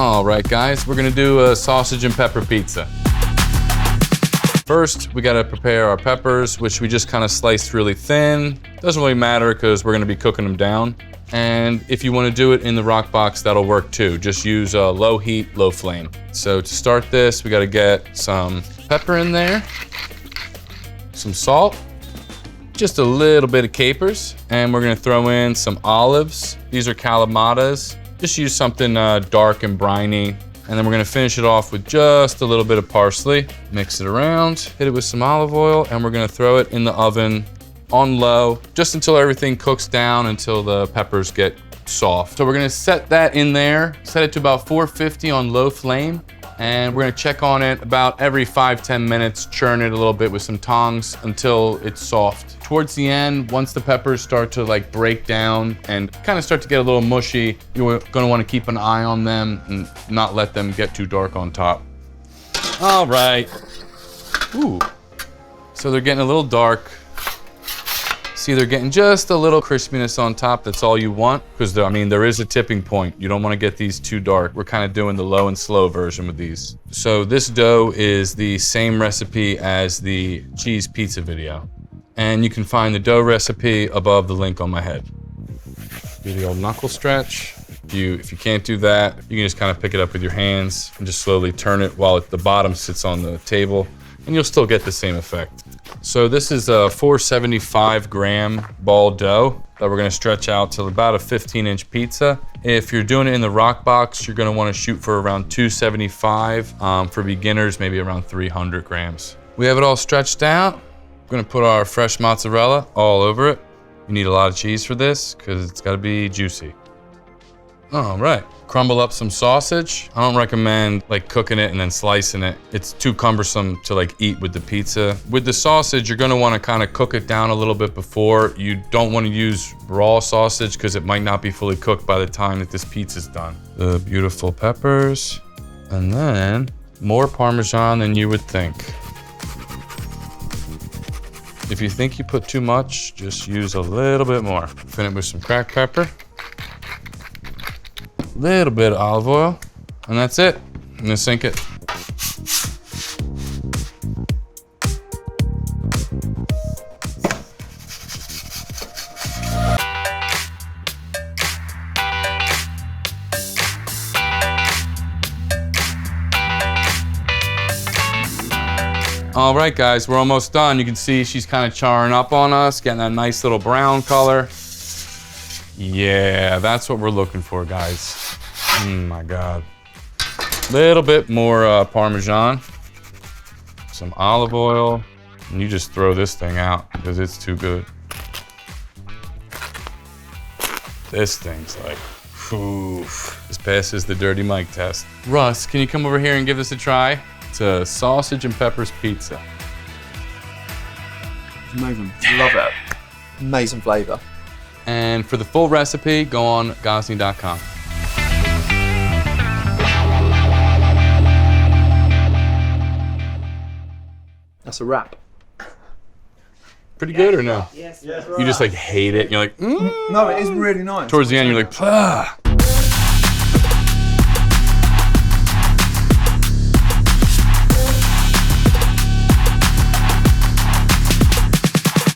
All right, guys, we're gonna do a sausage and pepper pizza. First, we gotta prepare our peppers, which we just kind of sliced really thin. Doesn't really matter because we're gonna be cooking them down. And if you wanna do it in the rock box, that'll work too. Just use low heat, low flame. So to start this, we gotta get some pepper in there, some salt, just a little bit of capers, and we're gonna throw in some olives. These are calamatas. Just use something dark and briny. And then we're gonna finish it off with just a little bit of parsley. Mix it around, hit it with some olive oil, and we're gonna throw it in the oven on low, just until everything cooks down, until the peppers get soft. So we're gonna set that in there, set it to about 450 on low flame, and we're gonna check on it about every 5-10 minutes, churn it a little bit with some tongs until it's soft. Towards the end, once the peppers start to like break down and kind of start to get a little mushy, you're gonna wanna keep an eye on them and not let them get too dark on top. All right. Ooh. So they're getting a little dark. See, they're getting just a little crispiness on top. That's all you want, because I mean, there is a tipping point. You don't want to get these too dark. We're kind of doing the low and slow version with these. So this dough is the same recipe as the cheese pizza video. And you can find the dough recipe above the link on my head. Do the old knuckle stretch. If you can't do that, you can just kind of pick it up with your hands and just slowly turn it while the bottom sits on the table, and you'll still get the same effect. So this is a 475 gram ball dough that we're gonna stretch out to about a 15-inch pizza. If you're doing it in the rock box, you're gonna wanna shoot for around 275. For beginners, maybe around 300 grams. We have it all stretched out. We're gonna put our fresh mozzarella all over it. You need a lot of cheese for this because it's gotta be juicy. All right, crumble up some sausage. I don't recommend like cooking it and then slicing it. It's too cumbersome to like eat with the pizza. With the sausage, you're gonna wanna kind of cook it down a little bit before. You don't wanna use raw sausage because it might not be fully cooked by the time that this pizza's done. The beautiful peppers, and then more Parmesan than you would think. If you think you put too much, just use a little bit more. Finish with some cracked pepper. Little bit of olive oil, and that's it. I'm gonna sink it. All right, guys, we're almost done. You can see she's kind of charring up on us, getting that nice little brown color. Yeah, that's what we're looking for, guys. Oh my God. Little bit more Parmesan, some olive oil, and you just throw this thing out because it's too good. This thing's like, oof. This passes the Dirty Mike test. Russ, can you come over here and give this a try? It's a sausage and peppers pizza. Amazing. Love it. Amazing flavor. And for the full recipe, go on Gozney.com. That's a wrap. Pretty good or no? Yes. You just like hate it. And you're like, No, it is really nice. Towards the end, you're like, ah.